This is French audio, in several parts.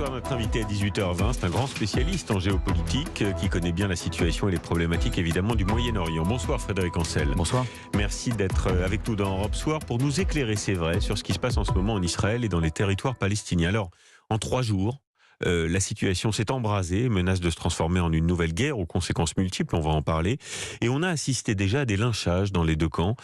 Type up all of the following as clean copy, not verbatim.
soir, notre invité à 18h20, c'est un grand spécialiste en géopolitique qui connaît bien la situation et les problématiques évidemment du Moyen-Orient. Bonsoir Frédéric Ancel. Bonsoir. Merci d'être avec nous dans Europe Soir pour nous éclairer, c'est vrai, sur ce qui se passe en ce moment en Israël et dans les territoires palestiniens. Alors, en 3 jours, la situation s'est embrasée, menace de se transformer en une nouvelle guerre aux conséquences multiples, on va en parler. Et on a assisté déjà à des lynchages dans les deux camps.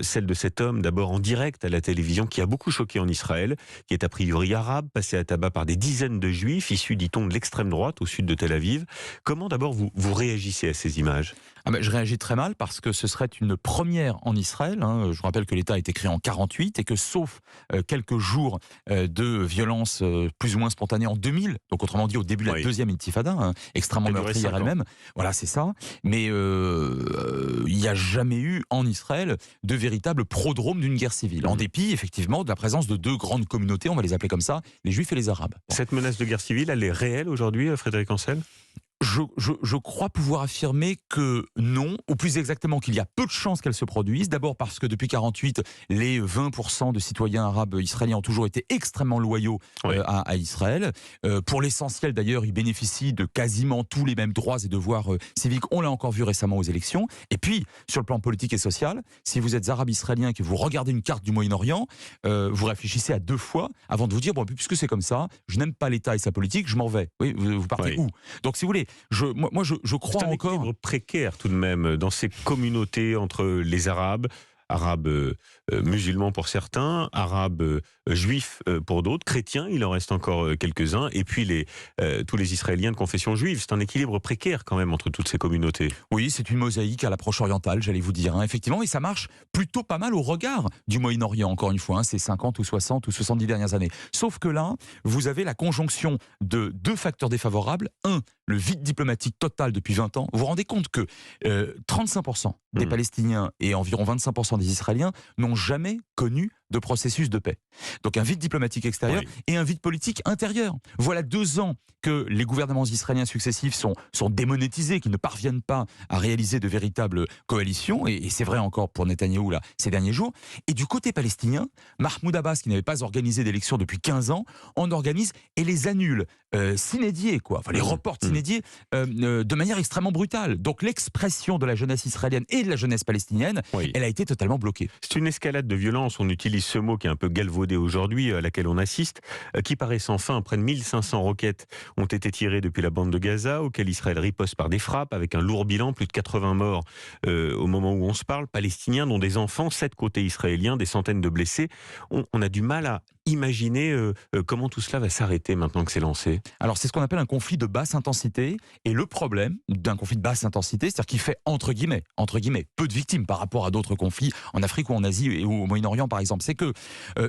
Celle de cet homme, d'abord en direct à la télévision, qui a beaucoup choqué en Israël, qui est a priori arabe, passé à tabac par des dizaines de juifs, issus, dit-on, de l'extrême droite, au sud de Tel Aviv. Comment d'abord vous réagissez à ces images ? Je réagis très mal parce que ce serait une première en Israël. Je vous rappelle que l'État a été créé en 1948 et que sauf quelques jours de violence plus ou moins spontanée en 2000, donc autrement dit au début de la deuxième intifada, extrêmement meurtrière elle-même, voilà c'est ça, mais il n'y a jamais eu en Israël de véritable prodrome d'une guerre civile, en dépit effectivement de la présence de deux grandes communautés, on va les appeler comme ça, les Juifs et les Arabes. Cette menace de guerre civile, elle est réelle aujourd'hui, Frédéric Ancel ? Je crois pouvoir affirmer que non, ou plus exactement qu'il y a peu de chances qu'elle se produise. D'abord parce que depuis 1948, les 20% de citoyens arabes israéliens ont toujours été extrêmement loyaux à Israël. Pour l'essentiel d'ailleurs, ils bénéficient de quasiment tous les mêmes droits et devoirs civiques. On l'a encore vu récemment aux élections. Et puis, sur le plan politique et social, si vous êtes arabe israélien et que vous regardez une carte du Moyen-Orient, vous réfléchissez à 2 fois avant de vous dire, bon, puisque c'est comme ça, je n'aime pas l'État et sa politique, je m'en vais. Oui, vous partez où ? Donc si vous voulez, je crois encore... C'est un équilibre précaire tout de même dans ces communautés entre les Arabes musulmans pour certains, arabes juifs pour d'autres, chrétiens, il en reste encore quelques-uns, et puis tous les Israéliens de confession juive. C'est un équilibre précaire quand même entre toutes ces communautés. Oui, c'est une mosaïque à l'approche orientale, j'allais vous dire, effectivement, et ça marche plutôt pas mal au regard du Moyen-Orient, encore une fois, ces 50 ou 60 ou 70 dernières années. Sauf que là, vous avez la conjonction de 2 facteurs défavorables. Un, le vide diplomatique total depuis 20 ans. Vous vous rendez compte que 35% des Palestiniens et environ 25% des Israéliens n'ont jamais connu de processus de paix. Donc un vide diplomatique extérieur et un vide politique intérieur. Voilà 2 ans que les gouvernements israéliens successifs sont démonétisés, qu'ils ne parviennent pas à réaliser de véritables coalitions, et c'est vrai encore pour Netanyahou là, ces derniers jours. Et du côté palestinien, Mahmoud Abbas, qui n'avait pas organisé d'élections depuis 15 ans, en organise et les annule, sine die, les reporte sine die, de manière extrêmement brutale. Donc l'expression de la jeunesse israélienne et de la jeunesse palestinienne, elle a été totalement bloquée. C'est une escalade de violence, on utilise ce mot qui est un peu galvaudé aujourd'hui, à laquelle on assiste, qui paraît sans fin. Près de 1500 roquettes ont été tirées depuis la bande de Gaza, auquel Israël riposte par des frappes, avec un lourd bilan, plus de 80 morts au moment où on se parle, palestiniens, dont des enfants, 7 côtés israéliens, des centaines de blessés. On a du mal à imaginer comment tout cela va s'arrêter maintenant que c'est lancé. Alors c'est ce qu'on appelle un conflit de basse intensité, et le problème d'un conflit de basse intensité, c'est-à-dire qu'il fait entre guillemets, peu de victimes par rapport à d'autres conflits en Afrique ou en Asie et au Moyen-Orient par exemple, c'est que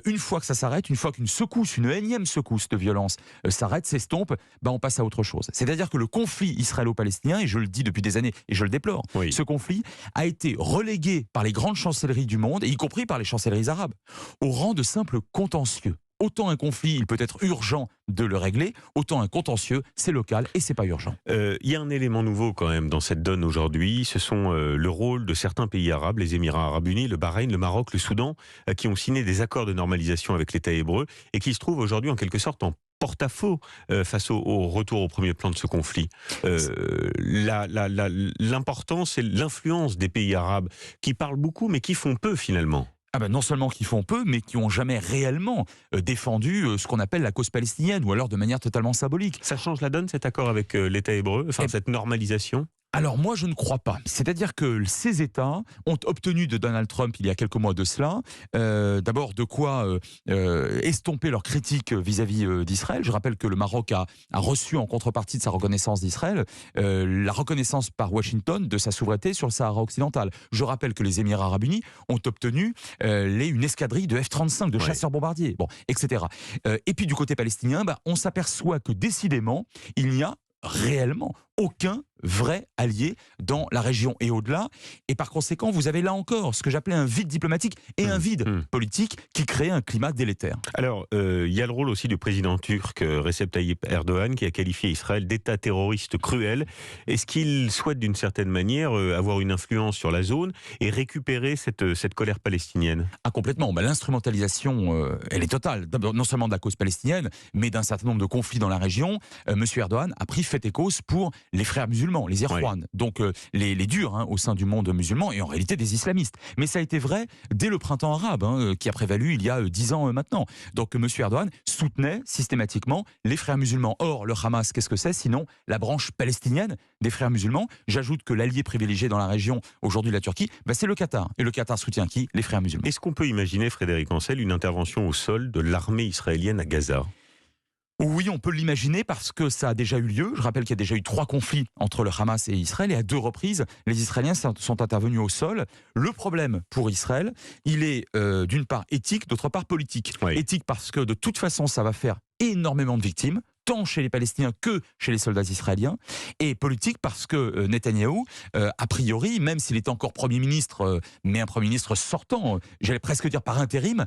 une fois que ça s'arrête, une fois qu'une secousse, une énième secousse de violence s'arrête, s'estompe, on passe à autre chose. C'est-à-dire que le conflit israélo-palestinien, et je le dis depuis des années et je le déplore, ce conflit a été relégué par les grandes chancelleries du monde, et y compris par les chancelleries arabes, au rang de simple contentieux. Autant un conflit, il peut être urgent de le régler, autant un contentieux, c'est local et c'est pas urgent. Il y a un élément nouveau quand même dans cette donne aujourd'hui, ce sont le rôle de certains pays arabes, les Émirats arabes unis, le Bahreïn, le Maroc, le Soudan, qui ont signé des accords de normalisation avec l'État hébreu et qui se trouvent aujourd'hui en quelque sorte en porte-à-faux face au retour au premier plan de ce conflit. L'importance et l'influence des pays arabes qui parlent beaucoup mais qui font peu finalement. Non seulement qui font peu, mais qui n'ont jamais réellement défendu ce qu'on appelle la cause palestinienne, ou alors de manière totalement symbolique. Ça change la donne, cet accord avec l'État hébreu, cette normalisation ? Alors moi je ne crois pas. C'est-à-dire que ces États ont obtenu de Donald Trump il y a quelques mois de cela, d'abord de quoi estomper leurs critiques vis-à-vis d'Israël. Je rappelle que le Maroc a reçu en contrepartie de sa reconnaissance d'Israël la reconnaissance par Washington de sa souveraineté sur le Sahara occidental. Je rappelle que les Émirats arabes unis ont obtenu une escadrille de F-35, de chasseurs bombardiers, etc. Et puis du côté palestinien, on s'aperçoit que décidément il n'y a réellement aucun vrai allié dans la région et au-delà. Et par conséquent, vous avez là encore ce que j'appelais un vide diplomatique et un vide politique qui crée un climat délétère. Alors, il y a le rôle aussi du président turc Recep Tayyip Erdogan qui a qualifié Israël d'État terroriste cruel. Est-ce qu'il souhaite d'une certaine manière avoir une influence sur la zone et récupérer cette colère palestinienne? Ah, complètement. L'instrumentalisation, elle est totale. D'abord, non seulement de la cause palestinienne, mais d'un certain nombre de conflits dans la région. Monsieur Erdogan a pris fait et cause pour les frères musulmans, les Ikhwan, donc les durs au sein du monde musulman et en réalité des islamistes. Mais ça a été vrai dès le printemps arabe, qui a prévalu il y a 10 ans maintenant. Donc monsieur Erdogan soutenait systématiquement les frères musulmans. Or, le Hamas, qu'est-ce que c'est sinon la branche palestinienne des frères musulmans? J'ajoute que l'allié privilégié dans la région aujourd'hui de la Turquie, c'est le Qatar. Et le Qatar soutient qui? Les frères musulmans. Est-ce qu'on peut imaginer, Frédéric Ancel, une intervention au sol de l'armée israélienne à Gaza? Oui, on peut l'imaginer parce que ça a déjà eu lieu. Je rappelle qu'il y a déjà eu 3 conflits entre le Hamas et Israël et à 2 reprises, les Israéliens sont intervenus au sol. Le problème pour Israël, il est d'une part éthique, d'autre part politique. Oui. Éthique parce que de toute façon, ça va faire énormément de victimes, tant chez les Palestiniens que chez les soldats israéliens, et politique parce que Netanyahou, a priori, même s'il est encore Premier ministre, mais un Premier ministre sortant, j'allais presque dire par intérim,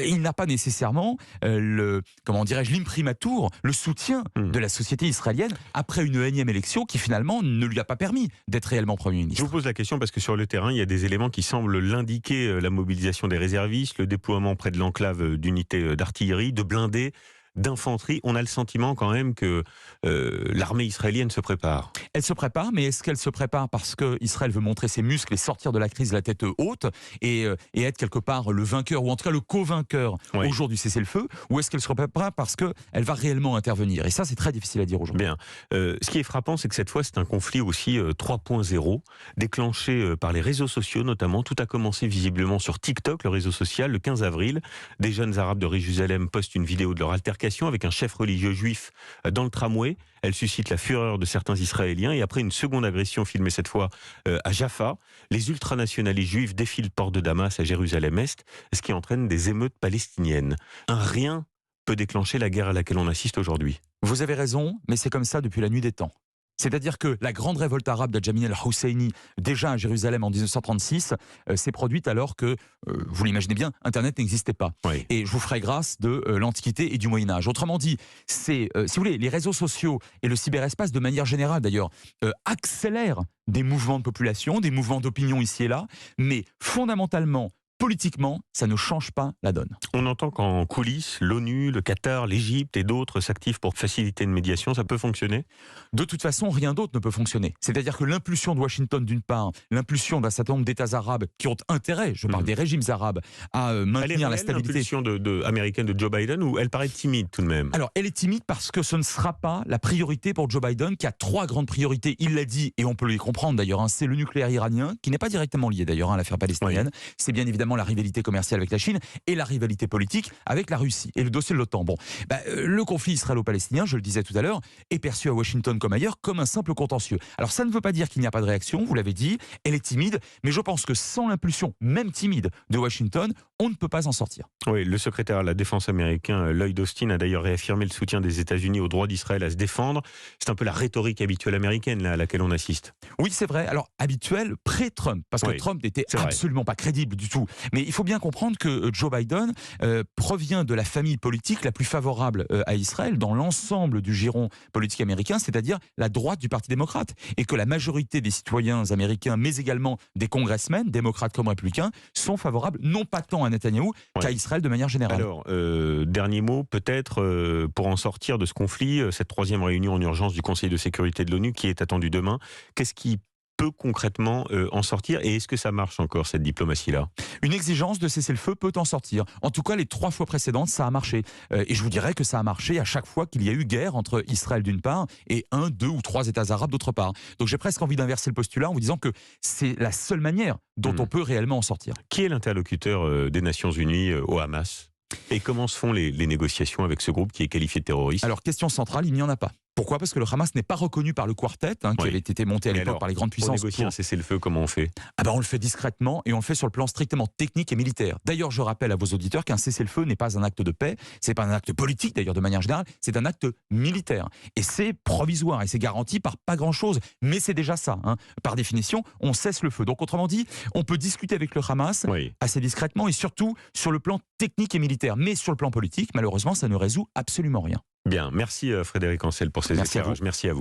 il n'a pas nécessairement l'imprimatur, le soutien de la société israélienne après une énième élection qui finalement ne lui a pas permis d'être réellement Premier ministre. Je vous pose la question parce que sur le terrain, il y a des éléments qui semblent l'indiquer, la mobilisation des réservistes, le déploiement près de l'enclave d'unités d'artillerie, de blindés, d'infanterie. On a le sentiment quand même que l'armée israélienne se prépare. Elle se prépare, mais est-ce qu'elle se prépare parce qu'Israël veut montrer ses muscles et sortir de la crise la tête haute et être quelque part le vainqueur ou en tout cas le co-vainqueur au jour du cessez-le-feu, ou est-ce qu'elle se prépare parce qu'elle va réellement intervenir? Et ça, c'est très difficile à dire aujourd'hui. Bien. Ce qui est frappant, c'est que cette fois, c'est un conflit aussi 3.0, déclenché par les réseaux sociaux notamment. Tout a commencé visiblement sur TikTok, le réseau social, le 15 avril. Des jeunes arabes de Jérusalem postent une vidéo de leur altercation avec un chef religieux juif dans le tramway. Elle suscite la fureur de certains Israéliens et après une seconde agression filmée cette fois à Jaffa, les ultranationalistes juifs défilent porte de Damas à Jérusalem-Est, ce qui entraîne des émeutes palestiniennes. Un rien peut déclencher la guerre à laquelle on assiste aujourd'hui. Vous avez raison, mais c'est comme ça depuis la nuit des temps. C'est-à-dire que la grande révolte arabe d'Adjamin al-Husseini, déjà à Jérusalem en 1936, s'est produite alors que, vous l'imaginez bien, Internet n'existait pas. Oui. Et je vous ferai grâce de l'Antiquité et du Moyen-Âge. Autrement dit, c'est, si vous voulez, les réseaux sociaux et le cyberespace de manière générale d'ailleurs, accélèrent des mouvements de population, des mouvements d'opinion ici et là, mais fondamentalement, politiquement, ça ne change pas la donne. On entend qu'en coulisses, l'ONU, le Qatar, l'Égypte et d'autres s'activent pour faciliter une médiation. Ça peut fonctionner? De toute façon, rien d'autre ne peut fonctionner. C'est-à-dire que l'impulsion de Washington d'une part, l'impulsion d'un certain nombre d'États arabes qui ont intérêt, je parle des régimes arabes, à maintenir la stabilité. L'impulsion américaine de Joe Biden, ou elle paraît timide tout de même? Alors, elle est timide parce que ce ne sera pas la priorité pour Joe Biden, qui a 3 grandes priorités. Il l'a dit, et on peut les comprendre d'ailleurs, c'est le nucléaire iranien, qui n'est pas directement lié d'ailleurs à l'affaire palestinienne. Oui. C'est bien évidemment la rivalité commerciale avec la Chine et la rivalité politique avec la Russie et le dossier de l'OTAN. Bon, le conflit israélo-palestinien, je le disais tout à l'heure, est perçu à Washington comme ailleurs comme un simple contentieux. Alors ça ne veut pas dire qu'il n'y a pas de réaction, vous l'avez dit, elle est timide, mais je pense que sans l'impulsion, même timide, de Washington, on ne peut pas en sortir. Oui, le secrétaire à la défense américain, Lloyd Austin, a d'ailleurs réaffirmé le soutien des États-Unis au droit d'Israël à se défendre. C'est un peu la rhétorique habituelle américaine là, à laquelle on assiste. Oui, c'est vrai. Alors, habituelle pré-Trump, parce que Trump n'était absolument pas crédible du tout. Mais il faut bien comprendre que Joe Biden provient de la famille politique la plus favorable à Israël dans l'ensemble du giron politique américain, c'est-à-dire la droite du Parti démocrate. Et que la majorité des citoyens américains, mais également des congressmen, démocrates comme républicains, sont favorables non pas tant à Netanyahou qu'à Israël de manière générale. Alors, dernier mot, peut-être, pour en sortir de ce conflit, cette 3e réunion en urgence du Conseil de sécurité de l'ONU qui est attendue demain, qu'est-ce qui peut concrètement en sortir, et est-ce que ça marche encore cette diplomatie-là? Une exigence de cessez-le-feu peut en sortir. En tout cas, les 3 fois précédentes, ça a marché. Et je vous dirais que ça a marché à chaque fois qu'il y a eu guerre entre Israël d'une part et 1, 2 ou 3 États arabes d'autre part. Donc j'ai presque envie d'inverser le postulat en vous disant que c'est la seule manière dont on peut réellement en sortir. Qui est l'interlocuteur des Nations Unies au Hamas? Et comment se font les négociations avec ce groupe qui est qualifié de terroriste? Alors, question centrale, il n'y en a pas. Pourquoi ? Parce que le Hamas n'est pas reconnu par le quartet, qui Oui. avait été monté à Mais l'époque alors, par les grandes Pour puissances. négocier un cessez-le-feu, comment on fait? On le fait discrètement et on le fait sur le plan strictement technique et militaire. D'ailleurs, je rappelle à vos auditeurs qu'un cessez-le-feu n'est pas un acte de paix, c'est pas un acte politique d'ailleurs de manière générale, c'est un acte militaire. Et c'est provisoire et c'est garanti par pas grand-chose, mais c'est déjà ça. Par définition, on cesse le feu. Donc autrement dit, on peut discuter avec le Hamas Oui. assez discrètement et surtout sur le plan technique et militaire. Mais sur le plan politique, malheureusement, ça ne résout absolument rien. Bien, merci Frédéric Ancel pour ces Merci à vous. éclairages. Merci à vous.